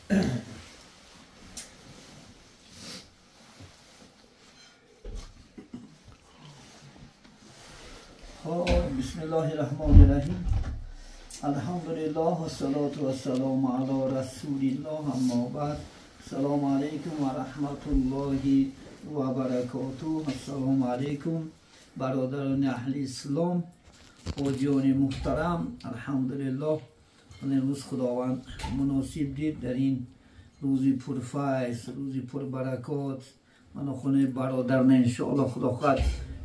بسم الله الرحمن الرحیم. الحمدلله و صلات و سلام علی رسول الله. اما بعد، السلام علیکم و رحمت الله و برکاته. السلام علیکم برادران اهل اسلام، حاجیان محترم. الحمدلله امروز خداوند مناسب دید در این روزی پرفیض، روزی پربرکات، من خونه برادران انشاءالله خدا خواهد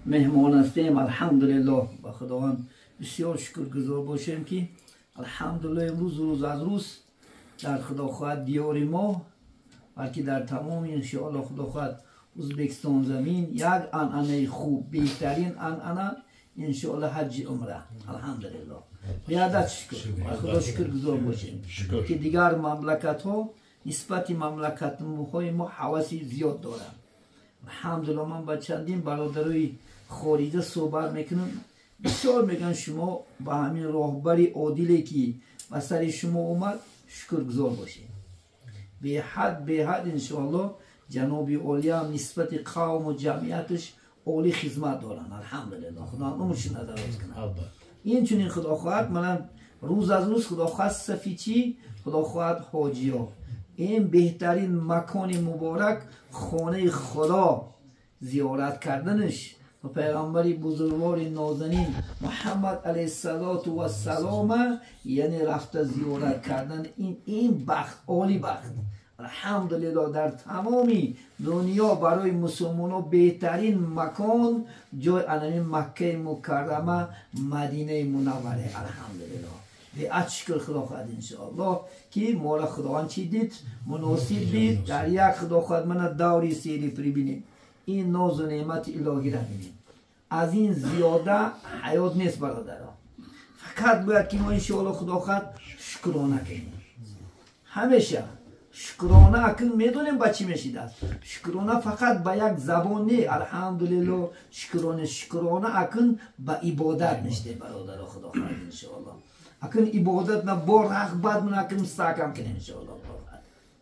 مهمان هستیم. الحمدلله با خداوند بسیار شکرگزار باشیم که الحمدلله امروز روز از روز در خدا خواهد دیار ما، بلکه در تمام انشاءالله خدا خواهد ازبکستان زمین یک انعنه خوب، بهترین انعنه انشاءالله حج عمره. الحمدلله یادت شکر، خدا شکرگزار باشیم که دیگر مملکت ها نسبت مملکت های ما حواسی زیاد دارن. الحمدلله من با چندین برادرای خارجه صحبت میکنم، بسیار میگن شما با همین راهبری عادلی که به سر شما اومد شکرگزار باشید. به حد انشاءالله جناب عالی هم نسبت قوم و جمعیتش عالی خدمت دارن. الحمدلله خدا عمرشون دراز کنه. این چنین خدا خواهد من روز از روز خدا خواهد صفیچی، خدا خواهد حاجی ها این بهترین مکان مبارک خانه خدا زیارت کردنش و پیغمبری بزرگوار نازنین محمد علیه السلام یعنی رفته زیارت کردن این بخت، عالی بخت. الحمدلله در تمامی دنیا برای مسلمان ها بهترین مکان جای انمی مکه مکرمه مدینه منوره. الحمدلله به اشکر خدا خواهد انشاءالله که ما را خداوند چی دید مناسب دید در یک خدا خواهد من دوری سیری ببینیم این ناز و نعمت الهی را ببینیم. از این زیاده حیات نیست برادرها. فقط باید که ما انشاءالله خدا خواهد شکرانه کنیم. همیشه شکرانه اکن میدونیم با چی میشید است. شکرانه فقط با یک زبان نه. الحمدلله شکرانه اکن با عبادت میشته برادرها. خدا خواهد انشاءالله اکن عبادت نه با رغبت من اکن مستحکم کنیم انشاءالله.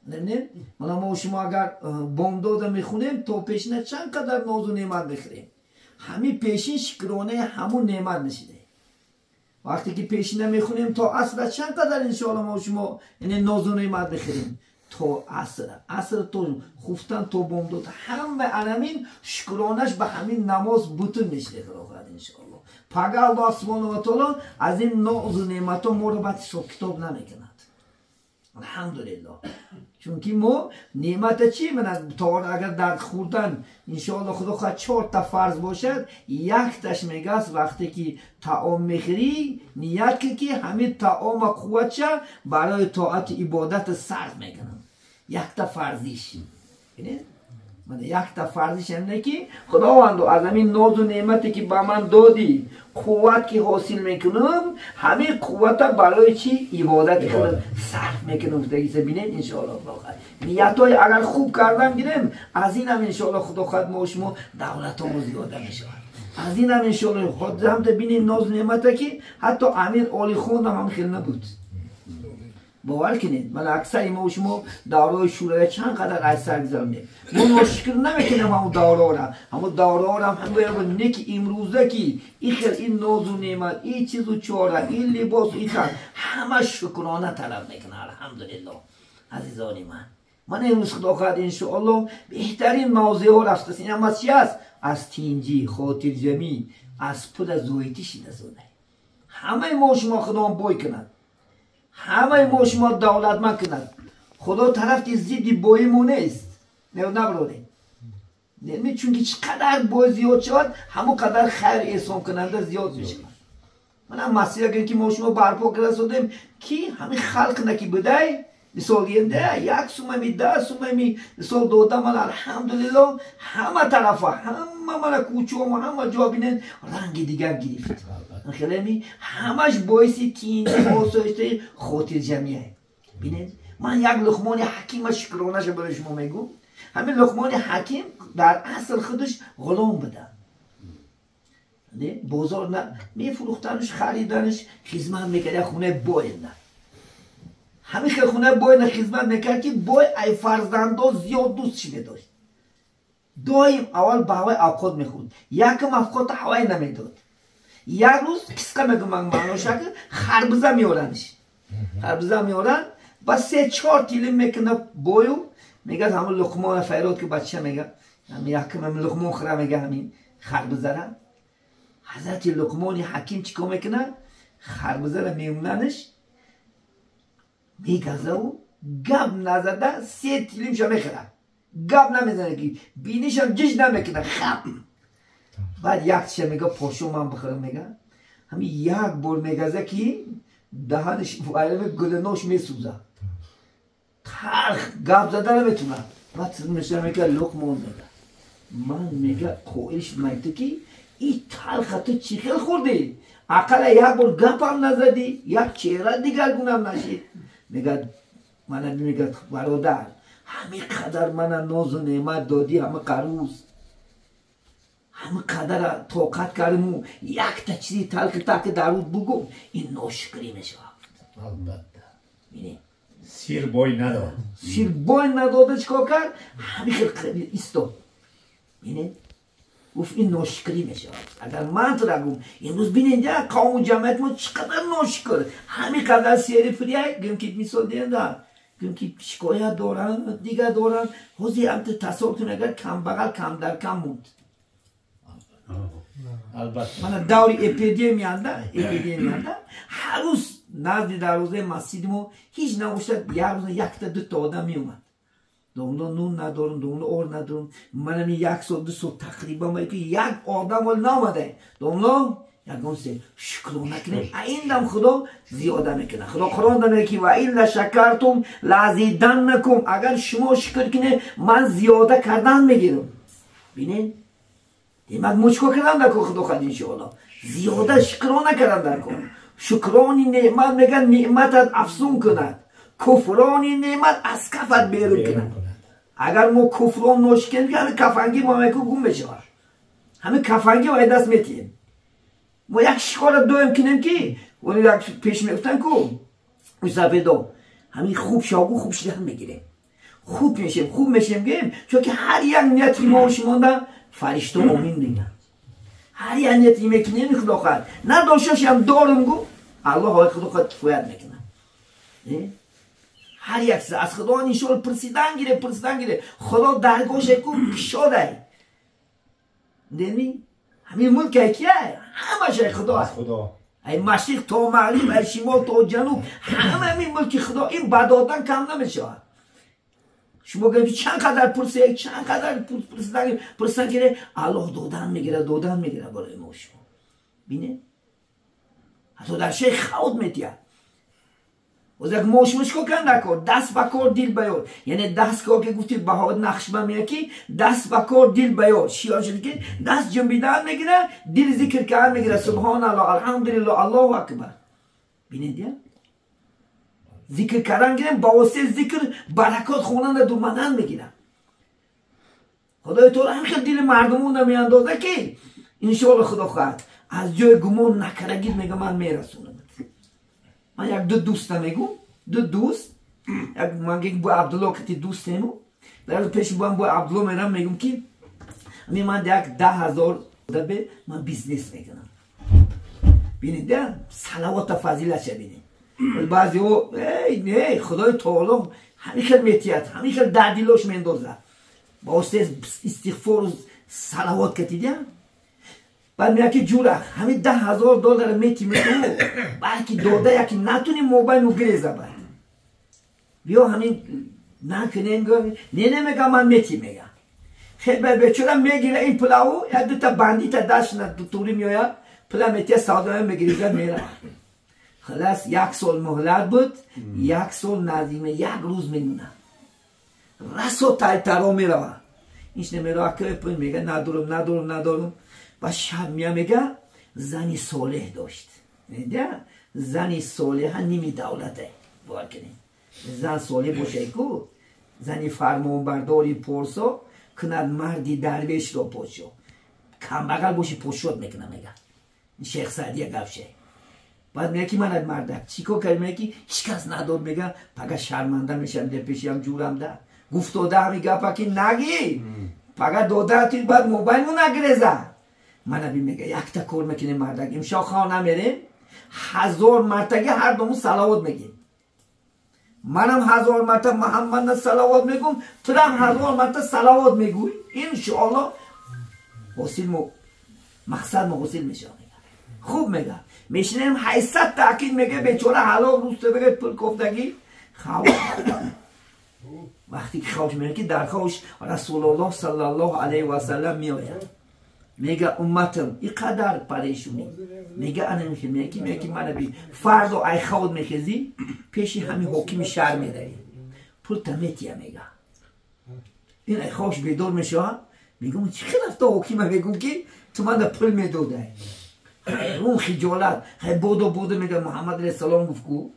نه ما شما اگر بامداد میخونیم تا پیشینه چند قدر ناز و نعمت بخوریم، همین پیشین شکرانه همون نعمت نشیده. وقتی که پیشینه میخونیم تا عصر چند قدر انشاءالله ما شما یعنی ناز و نعمت بخوریم تا عصر تو خفتن تا بامداد همه علمین شکرانش به همین نماز بوتون میشه. خدا انشاءالله پگه الله سبحانه و تعالی از این ناز و نعمت ها ما رو باید حساب کتاب نمیکند. الحمدلله چون که ما نعمت چی من تا اگر درد خوردن انشاءالله خدا خواهد 4 تا فرض باشد، یک تاش میگه وقتی که طعام میخوری نیت که همین طعام قوت شه برای طاعت عبادت صرف میکنم. یک تا فرضیش من یک تا فرضیش اینه که خداوند از همین ناز و نعمتی که به من دادی قوت که حاصل میکنم همین قوت برای چی عبادت خود صرف میکنم. دیگه ببینید انشاءالله نیت های اگر خوب کردن گیریم از این هم انشاءالله خدا خواهد ما شما دولت ها زیاده میشه. از این هم انشاءالله خود هم ببینید ناز و نعمتی که حتی امیر علی خان هم خیلی نبود. باور کنید من اکثر ما و شما دورای شورای چند قدر از سر گذاریم. ما شکر نمیکنیم همون دورا را، همون دورا را هم باید نیک امروزه که این خیلی این ناز و نعمت، این چیز و چاره، این لباس، این تن همه شکرانه طلب میکنه. الحمدلله عزیزان من امروز خدا خواهد انشاءالله بهترین موضوع ها رفته این هم از چی است؟ از تینجی، خاطر جمعی، از پود زویتی شده زاده. همه ما شما خدا هم بای کند، همه ما شما دولتمند کند. خدا طرف که زیدی بای مو نیست نبراریم نمی چون که چقدر بای زیاد شد همون قدر خیر احسان کننده زیاد میشه. من هم مسیح اگر که ما شما برپا کرده سودیم که همین خلق نکی بده مثال ینده 1 سوممی 10 سوممی مثال دوده من الحمدلله همه طرف همه من کوچه و همه جا بینید رنگ دیگر گرفت. خیلی همش باعثی تین آسایشته خاطر جمعیه. بینید من یک لقمان حکیم شکرانش برای شما میگم. همین لقمان حکیم در اصل خودش غلام بده. بازار نه میفروختنش خریدنش خدمت میکرد خونه باید نه همین که خونه بای خدمت میکرد که بای ای فرزندو زیاد دوستش میداشت. دایم اول به هوای اوقات میخورد، یکم اوقات هوای نمیداد. یک روز کسکه میگم من معناشه که خربزه میارنش، خربزه میارن با 3-4 تیلیم میکنه بایو، میگه همون لقمان فیراد که بچه میگه همین یکم هم لقمان خوره، میگه همین خربزه را حضرت لقمان حکیم چیکار میکنه؟ خربزه را میموننش میگذه و گب نزده 3 تیلیم شو میخوره، گب نمیزنه که بینیش هم جش نمیکنه خب. بعد یک چه میگه پاشو من بخورم، میگه همین یک بار میگذه که دهنش وایلم گلنوش میسوزه، تلخ گب زده نمیتونه. بعد میشه میگه لقمان میگه من میگه خویش میگه که این تلخ تو چی خیلی خوردی؟ اقل یک بار گپ هم نزدی، یک چهره دیگر گونم نشید. میگه من میگه برادر همین قدر من ناز و نعمت دادی، همه قروز همه قدر طاقت کردم و یک تا چیزی تلخ تک درود بگم این ناشکری میشه. البته بینی سیر بای نداد، سیر بای نداده چیکار کرد؟ همین خیلی ایستاد. بینی گفت این ناشکری میشه. اگر من تو را گم امروز بینید یا قوم و جمعیت ما چقدر ناشکر، همین قدر سیری پریه گم که مثال دیدن گم که شکایت دارن دیگه دارن حوزی هم تصور کنه اگر کم بغل کم در کم موند. البته من دوری اپیدمی انده هر روز نزدی در روزه مسجدمو هیچ نباشد یک روز یک تا 2 تا آدم می اومد. دومنا نون ندارم، دومنا اور ندارم. منم 1 سال 2 سال تقریبا میگه یک آدم ول نامده. دومنا یکم سه شکرانه کنیم. این دم خدا زیاده میکنه. خدا قرآن داره که و این شکرتم لازیدنکم، اگر شما شکر کنه من زیاده کردن میگیرم. ببینید دیمت مچکو کردن در کن خدا خد انشاءالله زیاده شکرانه کردن در کن. شکرانی نعمت میگن نعمتت افزون کند، کفرانی نعمت از کفت بیرون کند. اگر ما کفران ناشکن که همه کفنگی ما میکو گم بشه، همه کفنگی و دست میتیم. ما یک شکار دویم کنیم که ولی یک پیش میفتن که اون سفیدا همین خوب شاگو خوب شدن میگیریم، خوب میشیم گیم، چون که هر یک نیتی ما شمانده فرشته آمین میگن. هر یک نیتی میکنیم خدا خواهد نداشتش هم دارم گو الله های خدا خواهد کفایت میکنه. هر یک از خدا انشاءالله پرسیدن گیره خدا درگاهش کو شده. دیدی همین ملک کیه؟ همه خدا است. خدا ای مشرق تا مغرب، ای شمال تا جنوب، همه همین ملک خدا. این بدادن کم نمیشه. شما گفتید چند قدر پرسید، چند قدر پرسیدن گیره الله دادن میگیره برای ما. شما بینه حتی در شیخ خود میتیه وزک موشمش کو کن نکن دست بکار دیل بیار، یعنی دست کار که گفتی بهاد نقشبه میگه که دست بکار دیل بیار. شیعه شده که دست جنبیدن میگیره، دیل ذکر کردن میگیره، سبحان الله الحمدلله الله اکبر. بینید یا ذکر کردن گیرن با واسه ذکر برکات خونن دومدن میگیرن. خدای تو را همین دیل مردمون نمیاندازه که انشاءالله خدا خواهد از جای گمان نکرگید میگه من میرسونم. من یک دوست میگم، دوست یک من گیم با عبدالله که دوست نیمو در پیش با عبدالله میرم میگم که من یک 10,000 به من بیزنس میکنم. بینید ده صلوات فضیلت چه بینید. بعضی ها نه خدای تعالی همیشه میتیاد، همیشه در دیلش میندازه با استغفار و صلوات کتیدیم. بعد میگه که جوره همین $10,000 میتی میکنه بلکه داده یکی نتونی موبایل رو گریزه باید بیا همین نکنیم نه میگه من میتی میگه خیلی بچه میگیره این پلاو یک 2 تا بندی تا دست توری میاید پلا میتی ساده میگریزه میره. خلاص 1 سال مهلت بود، 1 سال نظیمه 1 روز میمونه رسو تایترا میره. اینش نمیره که پایین میگه ندارم و شب میگه زنی صالح داشت. نه زنی صالح نیمی دولته بار کنید. زن صالح باشه کو زنی فرمان برداری پرسا کند مردی درویش را پوشو کم بغل باشی پوشود میکنه. میگه شیخ سعدی گفشه بعد میگه که من مردک چیکار کردی؟ میگه که هیچ کس نداد. میگه پگه شرمنده میشم در پیشم جورم ده گفت داده همی گپا که نگی پگه داده توی بعد موبایل مو نگریزه. من نبی میگه یک تا کار میکنیم مردک امشا خانه میریم 1000 مرتبه هر دومون صلوات میگیم. منم 1000 مرتبه محمد صلوات میگم تو هم 1000 مرتبه صلوات میگوی. انشاءالله حاصل مقصد ما حاصل میشه. خوب میگه میشنیم 800 تاکید میگه بیچاره حلال روسته بگه پول کفتگی خواه. وقتی که خوش میگه که در خوش رسول الله صلی الله علیه و سلم میآید میگه امتم اینقدر پریشونی میگه انا میگه که من بی فرد و ای خود میخزی پیش همین حکم شهر میدهی پول تمیتیه. میگه این ای خوش بیدار میشه میگم چی رفته حکم میگم که تو من پول میداده اون خجالت بودو میگه محمد علیه السلام گفت کو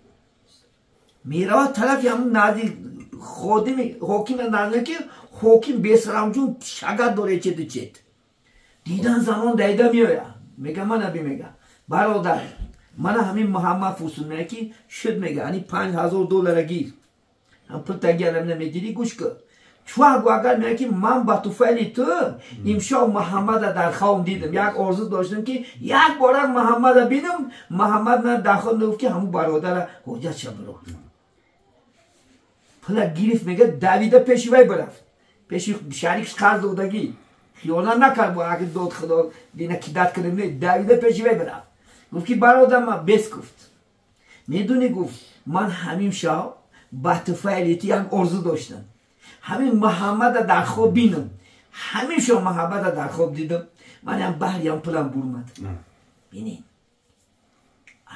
میره طرف همون نزدیک خودم حکم نزدیک که حکم بیسرم جون شگرد داره چت دیدن زمان دیده میاید میگه من نبی میگه برادر من همین محمد فوسون میگه که شد میگه یعنی $5000 گیر هم پول تگیرم نمیگیری گوش کن چون اگر میگه که من با توفیل تو امشا محمد در خواب دیدم یک آرزو داشتم که یک بار محمد بینم. محمد من در خواب نگفت که همون برادر حجت شد برو پول گیرفت میگه دویده پیش وی برفت پیش شریکش قرض دادگی خیانت نکرد با اگه داد خدا دینه کیدت کردم دویده پیش وی برفت گفت که برادر من بس گفت میدونی گفت من همین شب با توفیلیتی یک آرزو داشتم همین محمد در خواب بینم همین شو محمد در خواب دیدم من هم بحریم پلم برمد. بینید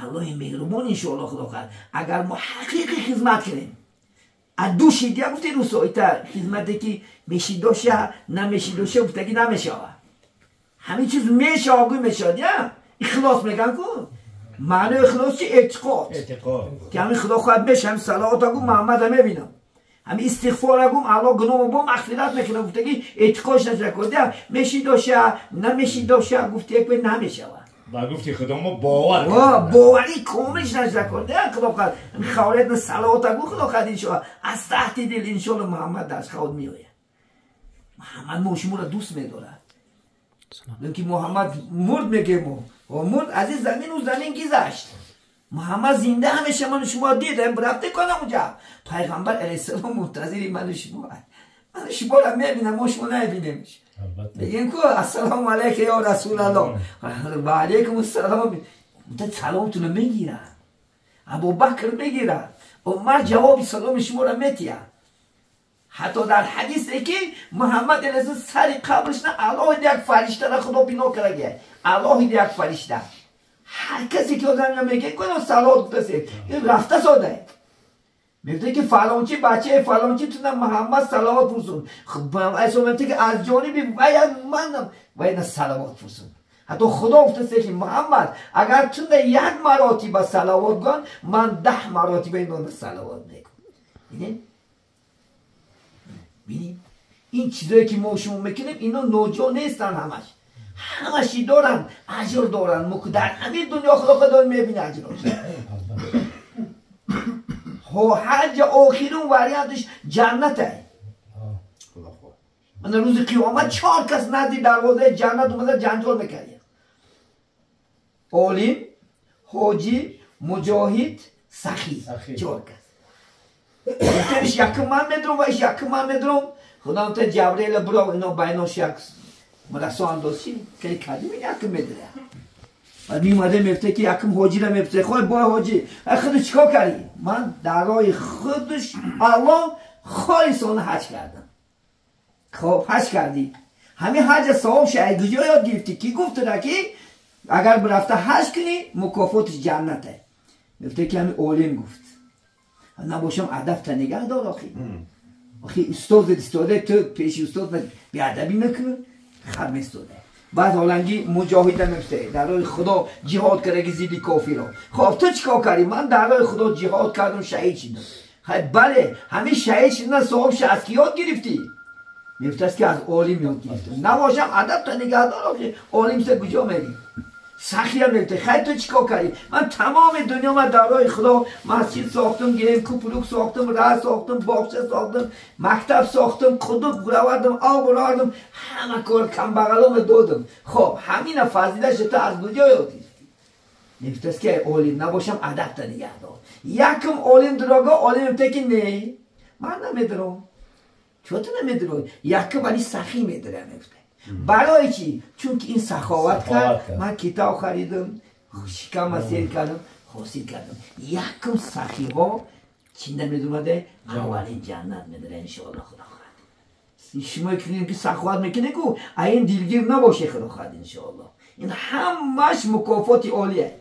الله مهربان انشاءالله خدا کرد اگر ما حقیقی خدمت کنیم از دو شیدیه گفتی رو سایتا خدمتی که میشی دوشه نمیشی دوشه گفته که نمیشه همین چیز میشه آگوی میشه یا اخلاص میگن کن معنی اخلاص چی؟ اعتقاد که همین خدا خواهد میشه همین صلوات اگو محمد هم میبینم همین استغفار اگم الله گناه با مغفرت میکنه گفته که اعتقادش نشده میشی دوشه نمیشی دوشه گفته یک بین نمیشه با گفتی خدا ما باور باوری کاملش نشده خدا خواهد خوارد صلوات اگو خدا خواهد انشاءالله از تحت دل انشاءالله محمد دست خواهد میآید. محمد ما شما را دوست میدارد که محمد مرد میگه ما مرد از این زمین و زمین گذشت محمد زنده همیشه من شما دیدم رفته کنم اونجا پیغمبر علیه السلام منتظری من شما را میبینم ما شما نبینیمش بگیم که السلام علیکم یا رسول الله و علیکم السلام سلامتون رو میگیرن ابوبکر میگیرن عمر جواب سلام شما را میتیه حتی در حدیثه که محمد علیه السلام سر قبرش نه الله یک فرشته را خدا بینا کرده الله یک فرشته هر کسی که آدم میگه کنه صلوات بسه این رفته ساده میگه که فلانچی بچه فلانچی تو محمد صلوات فرستون خب اصلا میگه که از جانبی باید منم باید صلوات فرستون حتی خدا گفته که محمد اگر تو یک مراتب صلوات گن من 10 مراتب این صلوات میگم. ببینید این چیزایی که ما شما میکنیم اینا نوجا نیستن همشی دارن اجر دارن مکو در همین دنیا خدا میبینه اجرش حج آخرون وریانتش جنته من روز قیامت 4 کس نزدی دروازه جنت اومده جنجال میکرد عالم حاجی مجاهد سخی 4 کس گفتنش یک من میدرم و ایش یک من میدرم خدا هم تا جبریل برا اینا بیناش یک مدرسه اندازی که کردیم یکم میدره بعد میومده میفته که یکم حاجی را میفته خواهی با حاجی خودت چیکار کردی؟ من در راه خودش الله خالصانه حج کردم. خب حج کردی همین حج صاحب شاید کجا یاد گرفتی کی گفته را که اگر برفته حج کنی مکافاتش جنته میفته که همین عالم گفت نباشم ادب تا نگه دار آخی استاده تو پیش استاد بیادبی میکنه خرم استاده بعد حالانگی مجاهده میفته در راه خدا جهاد کرده که زیدی کافی را خب تو چیکار کردی؟ من در راه خدا جهاد کردم شهید شدم. خب بله همین شهید شدن صاحب از کی یاد گرفتی؟ میفته است که از عالم یاد گرفتم نباشم ادب تا نگه دار آخی عالم سه کجا میری؟ سخی هم نمیده. خیلی تو چیکار کردی؟ من تمام دنیا من دارای خدا مسجد ساختم، گریم کوپلوک ساختم، راه ساختم، باغچه ساختم، مکتب ساختم، قدوق روادم، آب راردم، همه کار کم بغلام دادم. خب همین فضیلتش تو از کجا یادی؟ نفتست که عالم نباشم ادب تا نگه دار. یکم عالم دراگا عالم که نه من نمیدرم. چطور نمیدرم؟ یکم ولی سخی میدرم نفته. برای چی؟ چون که این سخاوت کرد. من کتاب خریدم، شکم مسیر کردم، حاصل کردم. یکم سخی ها چی نمیدونده؟ اولین جنت میدره انشاءالله خدا خواهد. شما که سخاوت میکنه که این دیلگیر نباشه خدا خواهد انشاءالله. این همش مکافات عالیه.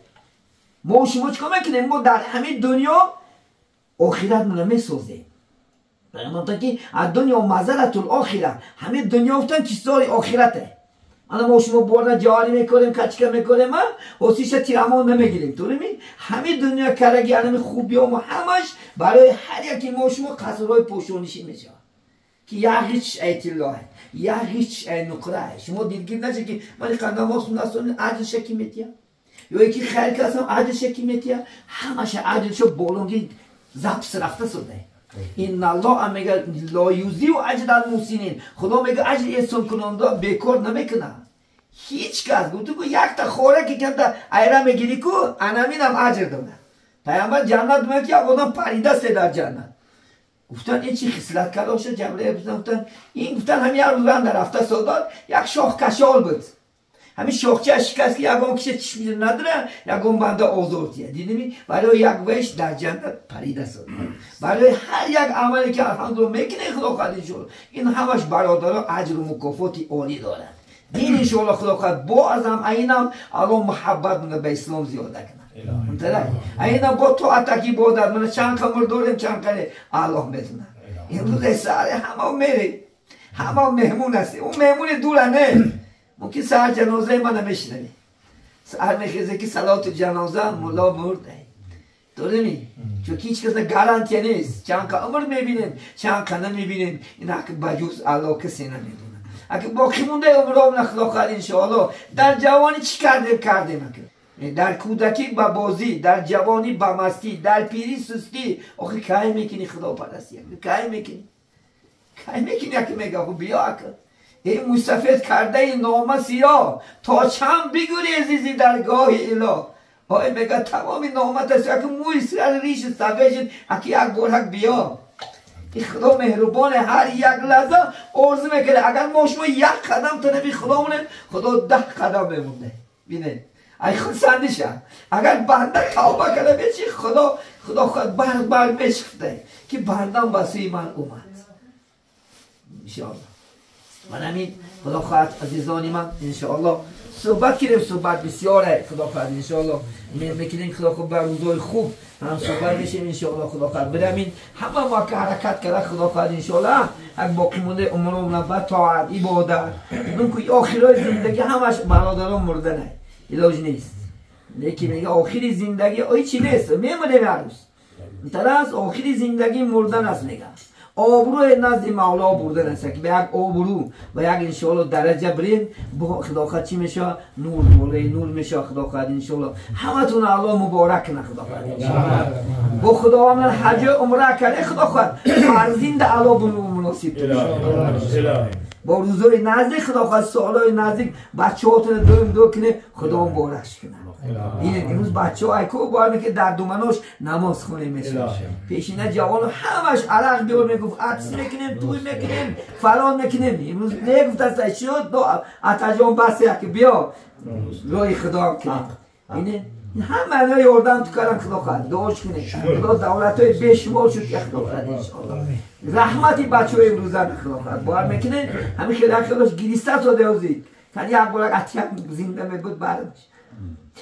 ما شما چیکار میکنیم؟ ما در همه دنیا آخرت منو میسازیم. برای که از دنیا مزرعت الاخره، همه دنیا افتن کشتار آخرته. ما شما بردن جواری میکنیم، کچکه میکنیم، حسیش تیرامان نمیگیریم. طوری می؟ همه دنیا کرگی همه خوبی و همش برای هر یکی ما شما قصرهای پوشونیشی میشه که یا هیچ ایت الله، یا هیچ نقره. شما دیلگیر نشه که من قندم هاستون نستون عدل شکی میتیم یا یکی خیلی کسیم عدل شکی میتیم. همش عدل شو بولونگی زبس رفته سوده. این الله هم میگه لا یوزی و اجر المحسنین. خدا میگه اجر احسان کننده بیکار نمیکنه. هیچ کس گفت تو یک تا خوراکی که ایران میگیری کو انامین هم اجر دونه. پیامبر جنت میگه که آدم پریده است در جنت. گفتن این چی خصلت کلاش جبرئیل گفتن این گفتن همین روزان در هفته سوداد یک شاخ کشال بود. همین شاخچه شکست که یکم کسی چشمی نداره، یکم بنده آزردیه. دیدی برای یک ویش در جنت پریده است. برای هر یک عملی که الحمدلله میکنه خدا خواهد انشاءالله این همش برادران اجر و مکافاتی عالی دارن. دین انشاءالله خدا خواهد با از هم اینم الان محبت من به اسلام زیاده کنه. اینم با تو اتکی بودن من چند کمر داریم چند کنه الله میتونه. این روز ساره همه میره، همه مهمون هستی. اون مهمون دوره نه. ممکن سهر جنازه من نمیشنوی. سهر میخیزه که صلات جنازه مولا مرده. دارمی؟ چون که هیچ کس گارانتی نیست. چند که عمر میبینیم، چند که نمیبینیم. این حق بجوز الله کسی نمیدونه. اگه باقی مونده عمرام نخلا خواهد انشاءالله. در جوانی چی کردیم؟ در کودکی با بازی، در جوانی با مستی، در پیری سستی. آخه که میکنی خدا پرستی؟ که میکنی که میگه بیا اکر. این مستفید کرده این نامه سیاه تا چند بگوری عزیزی درگاه اله. های میگه تمام نامت است که موی سر ریش سفید اکی یک گرهک بیا. این خدا مهربان هر یک لحظه عرض میکنه اگر ما شما یک قدم تا نبی خدا مونیم خدا 10 قدم بمونه. بینه ای خود سندشه اگر بنده توبه کنه بیچی خدا خود برگ بشفته که بندم بسوی من اومد انشاءالله. من همین خدا خواهد عزیزانی من انشاءالله صحبت کردیم. صحبت بسیاره خدا خواهد انشاءالله میکنیم خدا خواهد بر روزای خوب هم صحبت میشیم انشاءالله خدا خواهد برمین همه ما که حرکت کرده خدا خواهد انشاءالله اگه باقی مونده عمرمون بعد طاعت عبادت اون که آخرای زندگی همش برادران مردنه علاج نیست. لیکن میگه آخری زندگی آی چی نیست میمونه عروس طرز آخری زندگی مردن است. میگه آبروی نزد مولا بردن است که به یک آبرو و یک انشاءالله درجه بریم با خدا خواهد چی میشه نور بالای نور میشه خدا خواهد انشاءالله همتون الله مبارک کنه خدا خواهد با خدا من حج عمره کرده خدا خواهد فرزند الله بنو مناسب با روزای نزدیک خدا خواهد سالای نزدیک بچه‌هاتون دو کنه خدا مبارکش کنه. این امروز بچه‌ها کو باید که در دومناش نماز خونه میشه پیشینه جوان همش عرق بیار میگفت عطس میکنیم توی میکنیم فلان میکنیم. امروز نگفت است شد دو اتجام بس که بیا روی خدا کنه. اینه هم معنی یاردم تو کردن خدا خواهد دعاش کنه خدا دولت‌های بیشمار شد که خدا خواهد انشاءالله رحمتی بچه‌های امروزن خدا خواهد باید میکنه همین خیلی خلاص گریسته تا دوزید کنی یک بار اتیام زنده میبود بعدش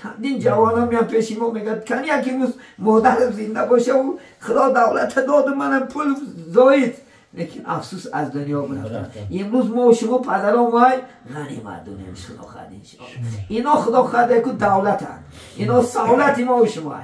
چندین جوان هم میان پیشی ما میگن کنی یکی روز مادرم زنده باشه و خدا دولت داد منم پول زاید لیکن افسوس از دنیا برفتن. امروز ما و شما پدران وای غنیمت دنیا خدا خواهد انشاءالله. اینا خدا خواهد که دولت هست اینا سهولت ما و شما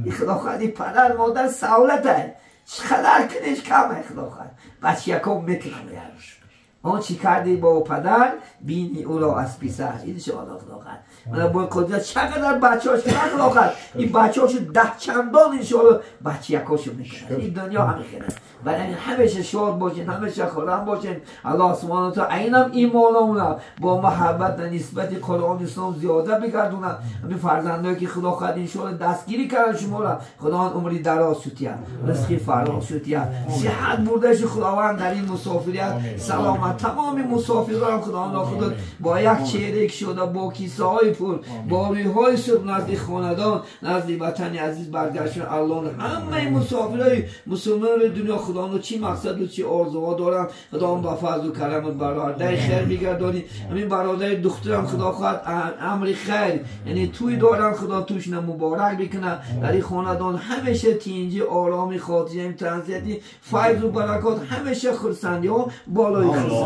این خدا خواهد پدر مادر سهولت هست چقدر کنیش کمه خدا خواهد بچه یکم میکنم یارش آن چی کردی با پدر بینی او را از پیسر. این شما خداوند من با قدرت چقدر بچه‌هاش که خداوند این بچه‌هاشو 10 چندان ان شاء الله بچه یکاشو میکنه. این دنیا همینه. ولی همیشه شاد باشین، همیشه خرم باشین. الله سبحانه و تعالی اینم ایمانمون با محبت و نسبت قرآن اسلام زیاده بگردونه. همین فرزندایی که خدا خواهد ان شاء الله دستگیری کرد شما را خدا عمری دراز شوتیه، رزق فراخ شوتیه، صحت بردهش خداوند در این مسافریت سلامت تمام مسافران خدا با یک چهره شده با کیسه های پول با رویهای صبح نزد خاندان نزد وطن عزیز برگشتن. الله همه مسافرای مسلمان دنیا خدا چی مقصد و چی آرزوها دارن خدا با فضل و کرم برادر خیر بگردانی. همین برادر دخترم خدا خواهد امر خیر یعنی توی دارن خدا توش مبارک بکنه. در این خاندان همیشه تینجی آرامی خاطری تنزیتی فیض و برکات همیشه خرسندی ها بالای خرسندی.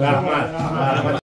رحمت